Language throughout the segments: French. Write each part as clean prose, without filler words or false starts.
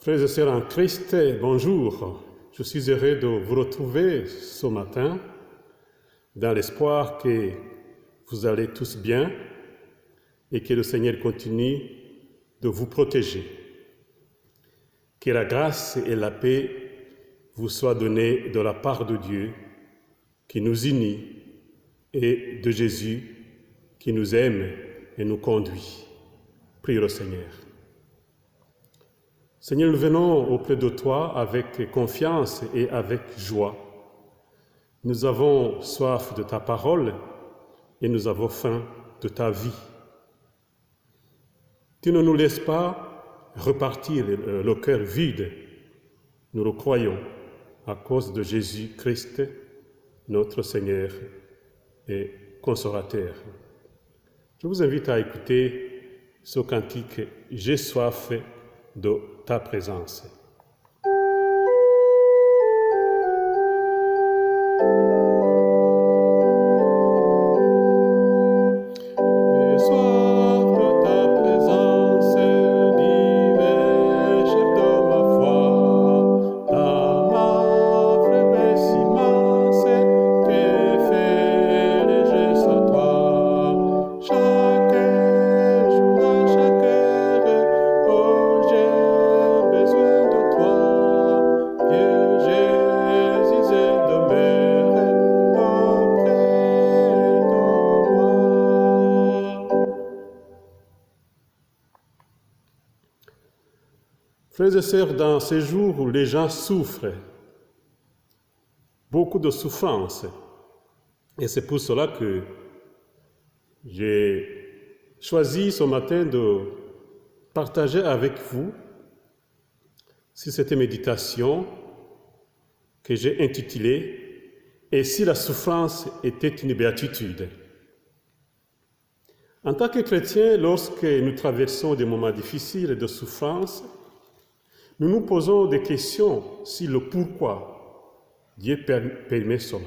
Frères et sœurs en Christ, bonjour. Je suis heureux de vous retrouver ce matin dans l'espoir que vous allez tous bien et que le Seigneur continue de vous protéger. Que la grâce et la paix vous soient données de la part de Dieu qui nous unit et de Jésus qui nous aime et nous conduit. Prions le Seigneur. Seigneur, nous venons auprès de toi avec confiance et avec joie. Nous avons soif de ta parole et nous avons faim de ta vie. Tu ne nous laisses pas repartir le cœur vide. Nous le croyons à cause de Jésus-Christ, notre Seigneur et Consolateur. Je vous invite à écouter ce cantique « J'ai soif de ta présence ». Frères et sœurs, dans ces jours où les gens souffrent, beaucoup de souffrance, et c'est pour cela que j'ai choisi ce matin de partager avec vous sur cette méditation que j'ai intitulée « Et si la souffrance était une béatitude ?» En tant que chrétiens, lorsque nous traversons des moments difficiles de souffrance, nous nous posons des questions sur le pourquoi Dieu permet cela.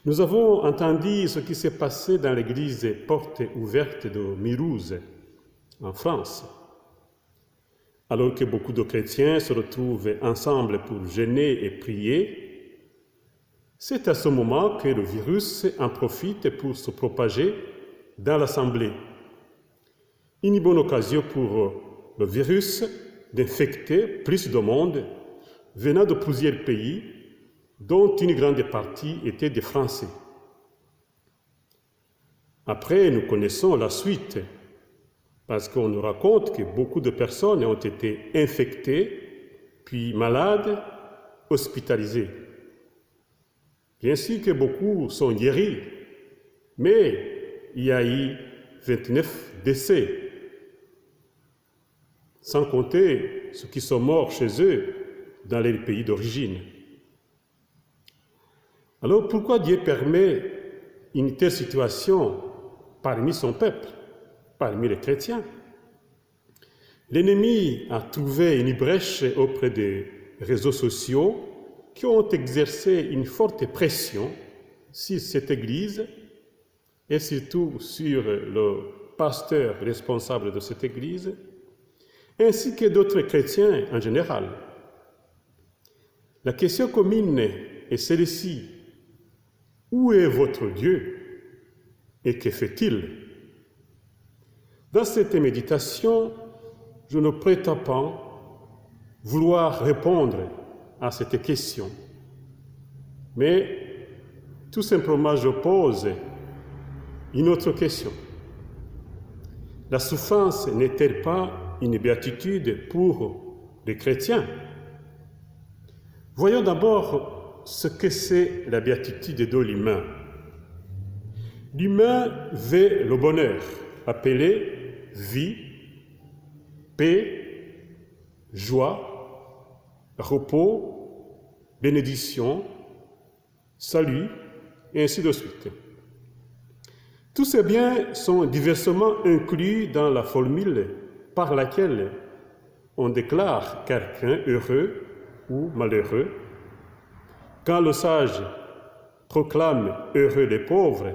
Nous avons entendu ce qui s'est passé dans l'église Porte Ouverte de Mirouze, en France. Alors que beaucoup de chrétiens se retrouvent ensemble pour jeûner et prier, c'est à ce moment que le virus en profite pour se propager dans l'assemblée. Une bonne occasion pour le virus d'infecter plus de monde venant de plusieurs pays, dont une grande partie était des Français. Après, nous connaissons la suite, parce qu'on nous raconte que beaucoup de personnes ont été infectées, puis malades, hospitalisées. Bien sûr que beaucoup sont guéris, mais il y a eu 29 décès, sans compter ceux qui sont morts chez eux dans les pays d'origine. Alors pourquoi Dieu permet une telle situation parmi son peuple, parmi les chrétiens? L'ennemi a trouvé une brèche auprès des réseaux sociaux qui ont exercé une forte pression sur cette Église et surtout sur le pasteur responsable de cette Église, ainsi que d'autres chrétiens en général. La question commune est celle-ci. Où est votre Dieu et que fait-il? Dans cette méditation, je ne prétends pas vouloir répondre à cette question, mais tout simplement je pose une autre question. La souffrance n'est-elle pas une béatitude pour les chrétiens? Voyons d'abord ce que c'est la béatitude de l'humain. L'humain veut le bonheur, appelé vie, paix, joie, repos, bénédiction, salut, et ainsi de suite. Tous ces biens sont diversement inclus dans la formule par laquelle on déclare quelqu'un heureux ou malheureux. Quand le sage proclame heureux les pauvres,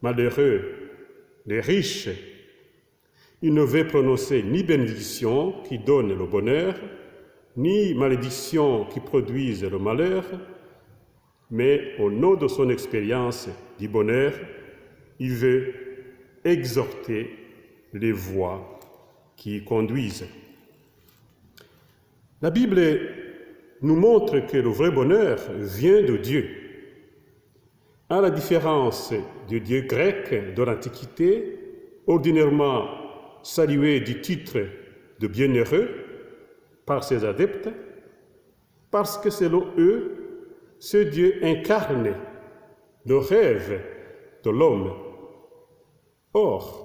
malheureux les riches, Il ne veut prononcer ni bénédiction qui donne le bonheur, ni malédiction qui produise le malheur, mais au nom de son expérience du bonheur, il veut exhorter les voies qui y conduisent. La Bible nous montre que le vrai bonheur vient de Dieu. À la différence du Dieu grec de l'Antiquité, ordinairement salué du titre de bienheureux par ses adeptes, parce que selon eux, ce Dieu incarne le rêve de l'homme. Or,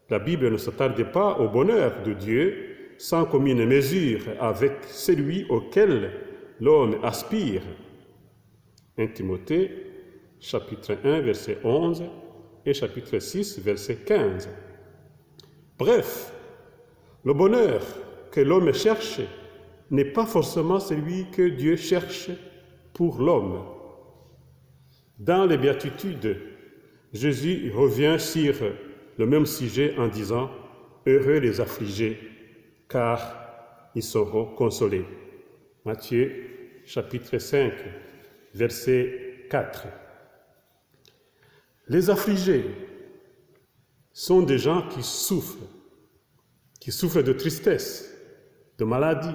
la Bible ne s'attarde pas au bonheur de Dieu sans commune mesure avec celui auquel l'homme aspire. 1 Timothée, chapitre 1, verset 11 et chapitre 6, verset 15. Bref, le bonheur que l'homme cherche n'est pas forcément celui que Dieu cherche pour l'homme. Dans les béatitudes, Jésus revient sur le même sujet en disant « Heureux les affligés, car ils seront consolés. » Matthieu, chapitre 5, verset 4. Les affligés sont des gens qui souffrent de tristesse, de maladie,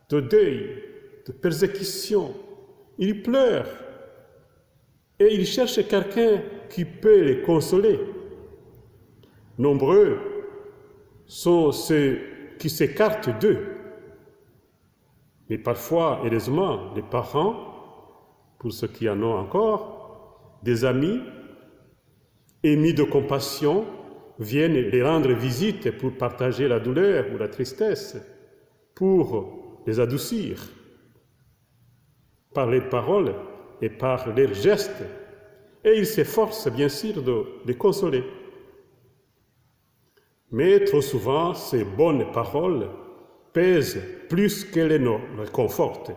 de deuil, de persécution. Ils pleurent et ils cherchent quelqu'un qui peut les consoler. Nombreux sont ceux qui s'écartent d'eux. Mais parfois, heureusement, les parents, pour ceux qui en ont encore, des amis, émis de compassion, viennent les rendre visite pour partager la douleur ou la tristesse, pour les adoucir par leurs paroles et par leurs gestes, et ils s'efforcent bien sûr de les consoler. Mais trop souvent, ces bonnes paroles pèsent plus qu'elles ne réconfortent.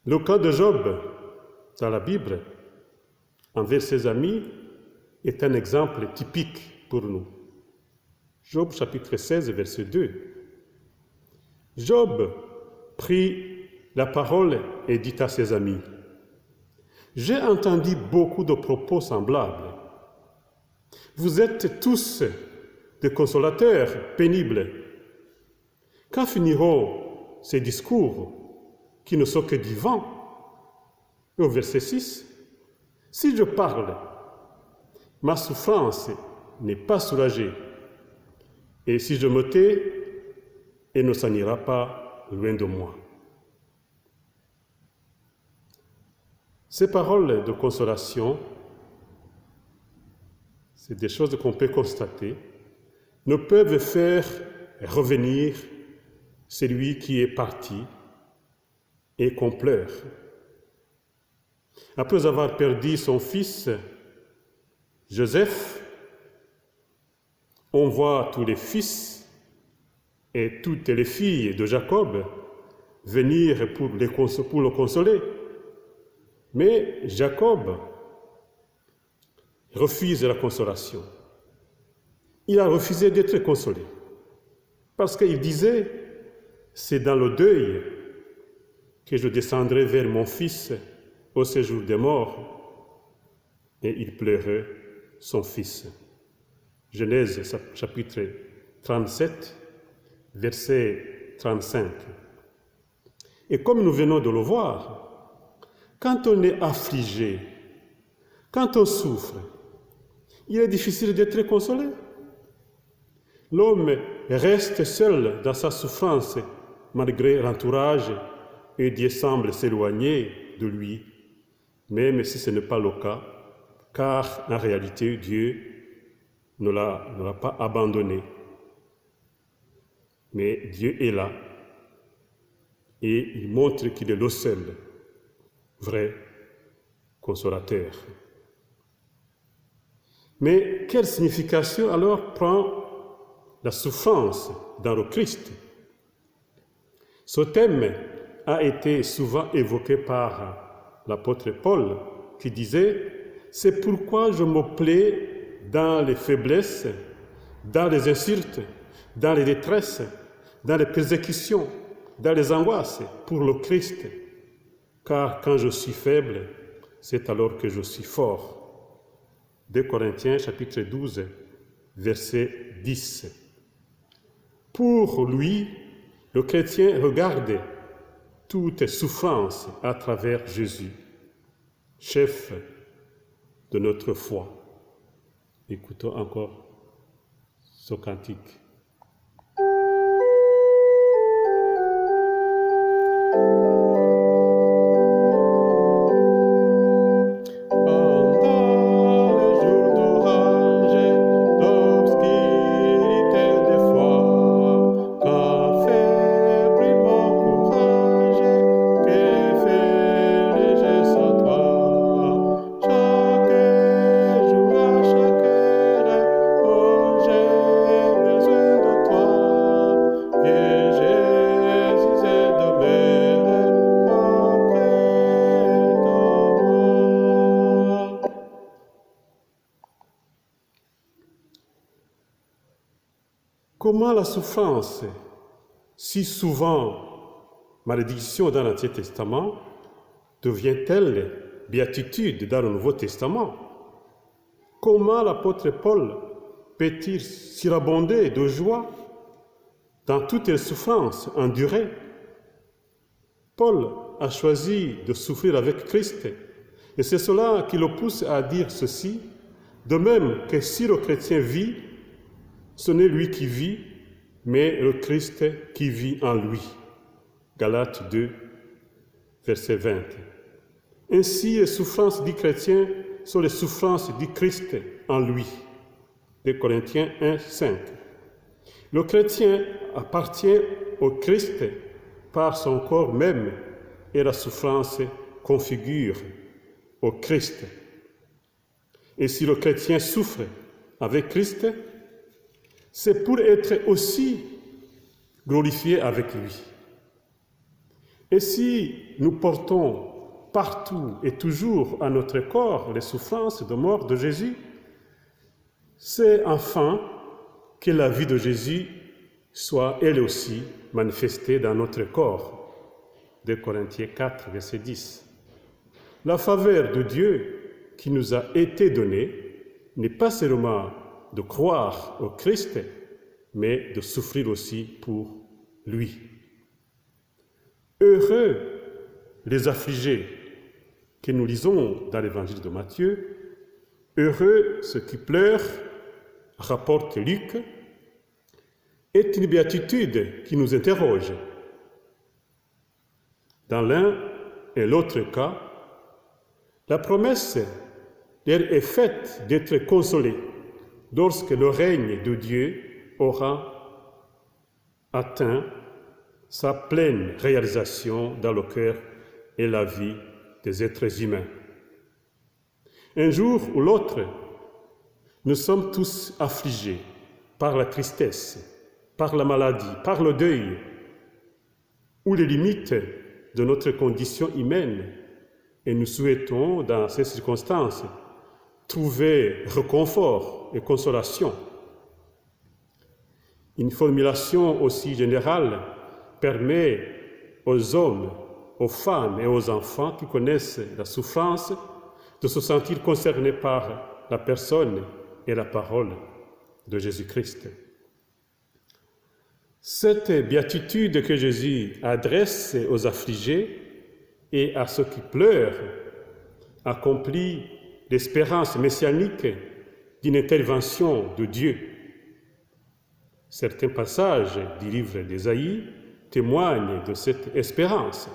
Le cas de Job dans la Bible, envers ses amis, est un exemple typique pour nous. Job chapitre 16, verset 2. Job prit la parole et dit à ses amis, « J'ai entendu beaucoup de propos semblables. Vous êtes tous des consolateurs pénibles. Quand finiront ces discours qui ne sont que du vent ?» Au verset 6, « Si je parle, ma souffrance n'est pas soulagée, et si je me tais, elle ne s'en ira pas loin de moi. » Ces paroles de consolation, c'est des choses qu'on peut constater, ne peuvent faire revenir celui qui est parti et qu'on pleure. Après avoir perdu son fils, Joseph, on voit tous les fils et toutes les filles de Jacob venir pour le consoler. Mais Jacob refuse la consolation. Il a refusé d'être consolé parce qu'il disait « C'est dans le deuil que je descendrai vers mon fils au séjour des morts. » Et il pleurait son fils. Genèse chapitre 37, verset 35. Et comme nous venons de le voir, quand on est affligé, quand on souffre, il est difficile d'être consolé. L'homme reste seul dans sa souffrance malgré l'entourage et Dieu semble s'éloigner de lui, même si ce n'est pas le cas, car en réalité Dieu ne l'a pas abandonné. Mais Dieu est là et il montre qu'il est le seul vrai consolateur. Mais quelle signification alors prend la souffrance dans le Christ? Ce thème a été souvent évoqué par l'apôtre Paul qui disait « C'est pourquoi je me plais dans les faiblesses, dans les insultes, dans les détresses, dans les persécutions, dans les angoisses pour le Christ. Car quand je suis faible, c'est alors que je suis fort. 2 Corinthiens chapitre 12, verset 10. Pour lui, le chrétien regarde toute souffrance à travers Jésus, chef de notre foi. Écoutons encore ce cantique. Comment la souffrance, si souvent malédiction dans l'Ancien Testament, devient-elle béatitude dans le Nouveau Testament? Comment l'apôtre Paul peut-il surabonder de joie dans toutes les souffrances endurées? Paul a choisi de souffrir avec Christ, et c'est cela qui le pousse à dire ceci, de même que si le chrétien vit, ce n'est lui qui vit, mais le Christ qui vit en lui. Galates 2, verset 20. Ainsi, les souffrances du chrétien sont les souffrances du Christ en lui. 2 Corinthiens 1, 5. Le chrétien appartient au Christ par son corps même et la souffrance configure au Christ. Et si le chrétien souffre avec Christ, c'est pour être aussi glorifié avec lui. Et si nous portons partout et toujours à notre corps les souffrances de mort de Jésus, c'est afin que la vie de Jésus soit elle aussi manifestée dans notre corps. 2 Corinthiens 4, verset 10. La faveur de Dieu qui nous a été donnée n'est pas seulement de croire au Christ, mais de souffrir aussi pour lui. Heureux les affligés que nous lisons dans l'évangile de Matthieu, heureux ceux qui pleurent, rapporte Luc, est une béatitude qui nous interroge. Dans l'un et l'autre cas, la promesse leur est faite d'être consolés lorsque le règne de Dieu aura atteint sa pleine réalisation dans le cœur et la vie des êtres humains. Un jour ou l'autre, nous sommes tous affligés par la tristesse, par la maladie, par le deuil, ou les limites de notre condition humaine, et nous souhaitons, dans ces circonstances, trouver réconfort et consolation. Une formulation aussi générale permet aux hommes, aux femmes et aux enfants qui connaissent la souffrance de se sentir concernés par la personne et la parole de Jésus-Christ. Cette béatitude que Jésus adresse aux affligés et à ceux qui pleurent accomplit l'espérance messianique d'une intervention de Dieu. Certains passages du livre d'Ésaïe témoignent de cette espérance.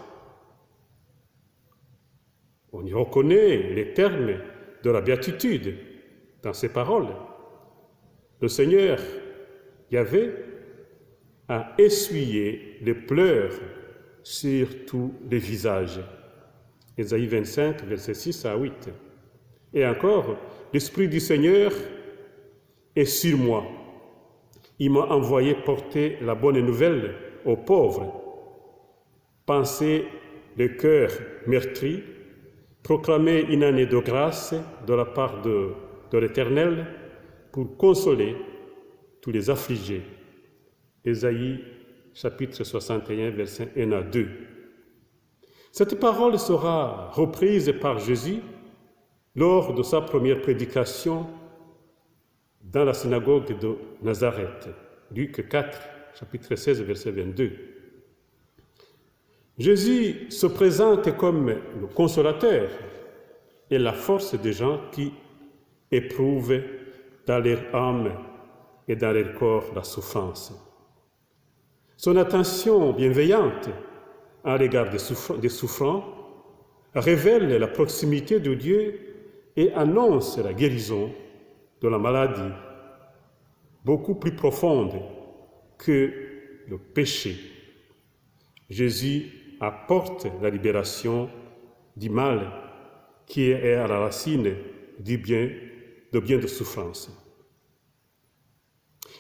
On y reconnaît les termes de la béatitude dans ces paroles. Le Seigneur, Yahvé, a essuyé les pleurs sur tous les visages. Ésaïe 25, versets 6 à 8. Et encore, l'Esprit du Seigneur est sur moi. Il m'a envoyé porter la bonne nouvelle aux pauvres, panser le cœur meurtri, proclamer une année de grâce de la part de l'Éternel pour consoler tous les affligés. Ésaïe chapitre 61, versets 1 à 2. Cette parole sera reprise par Jésus lors de sa première prédication dans la synagogue de Nazareth, Luc 4, chapitre 16, verset 22. Jésus se présente comme le consolateur et la force des gens qui éprouvent dans leur âme et dans leur corps la souffrance. Son attention bienveillante à l'égard des souffrants révèle la proximité de Dieu et annonce la guérison de la maladie, beaucoup plus profonde que le péché. Jésus apporte la libération du mal qui est à la racine du bien de souffrance.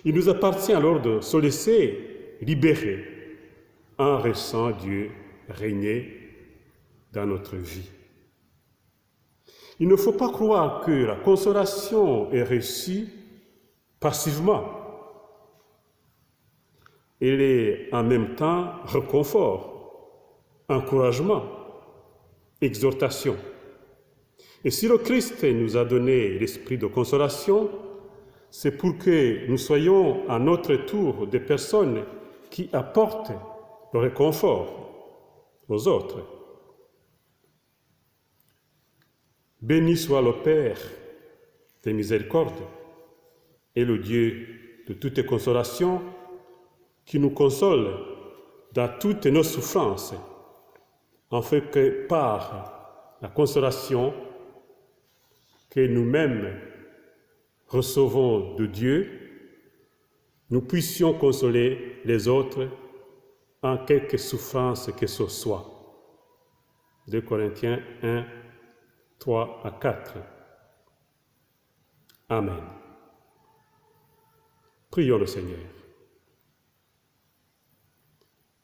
Il nous appartient alors de se laisser libérer en laissant Dieu régner dans notre vie. Il ne faut pas croire que la consolation est reçue passivement. Elle est en même temps réconfort, encouragement, exhortation. Et si le Christ nous a donné l'esprit de consolation, c'est pour que nous soyons à notre tour des personnes qui apportent le réconfort aux autres. Béni soit le Père des miséricordes et le Dieu de toute consolation qui nous console dans toutes nos souffrances, afin que par la consolation que nous-mêmes recevons de Dieu, nous puissions consoler les autres en quelque souffrance que ce soit. 2 Corinthiens 1, 3 à 4. Amen. Prions le Seigneur.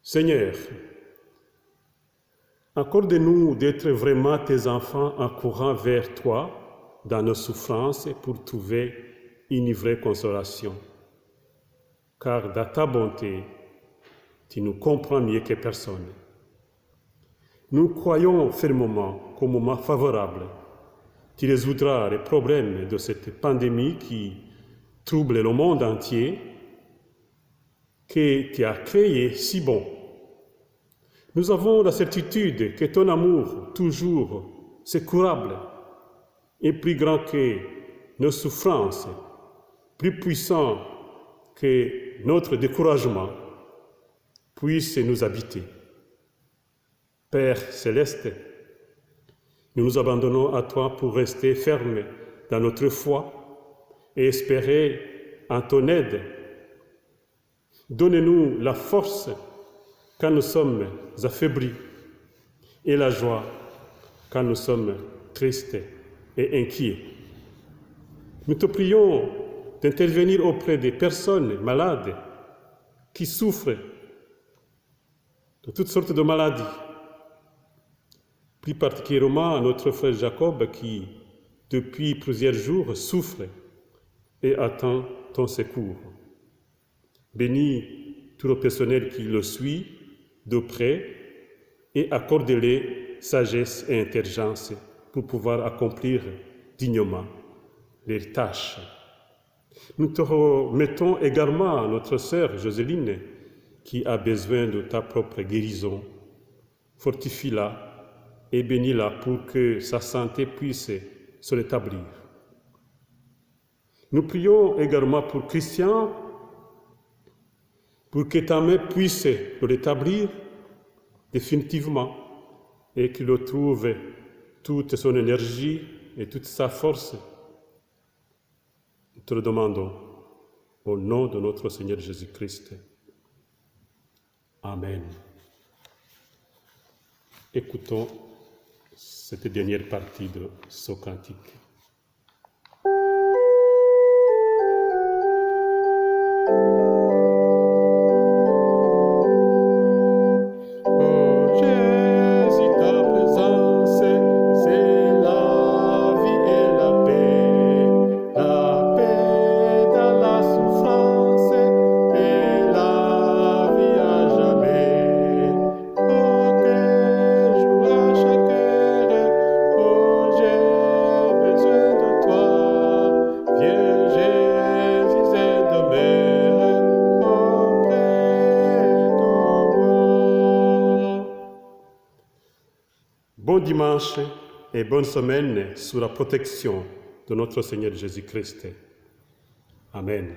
Seigneur, accorde-nous d'être vraiment tes enfants en courant vers toi dans nos souffrances pour trouver une vraie consolation. Car dans ta bonté, tu nous comprends mieux que personne. Nous croyons fermement qu'au moment favorable, tu résoudras les problèmes de cette pandémie qui trouble le monde entier, que tu as créé si bon. Nous avons la certitude que ton amour, toujours secourable, est plus grand que nos souffrances, plus puissant que notre découragement, puisse nous habiter. Père céleste, nous nous abandonnons à toi pour rester fermes dans notre foi et espérer en ton aide. Donne-nous la force quand nous sommes affaiblis et la joie quand nous sommes tristes et inquiets. Nous te prions d'intervenir auprès des personnes malades qui souffrent de toutes sortes de maladies, plus particulièrement à notre frère Jacob qui, depuis plusieurs jours, souffre et attend ton secours. Bénis tout le personnel qui le suit de près et accorde-les sagesse et intelligence pour pouvoir accomplir dignement leurs tâches. Nous te remettons également à notre sœur Joséline qui a besoin de ta propre guérison. Fortifie-la et bénis-la pour que sa santé puisse se rétablir. Nous prions également pour Christian, pour que ta main puisse le rétablir définitivement et qu'il retrouve toute son énergie et toute sa force. Nous te le demandons au nom de notre Seigneur Jésus-Christ. Amen. Écoutons cette dernière partie de ce cantique. La paix dans la souffrance. Bon dimanche et bonne semaine sous la protection de notre Seigneur Jésus-Christ. Amen.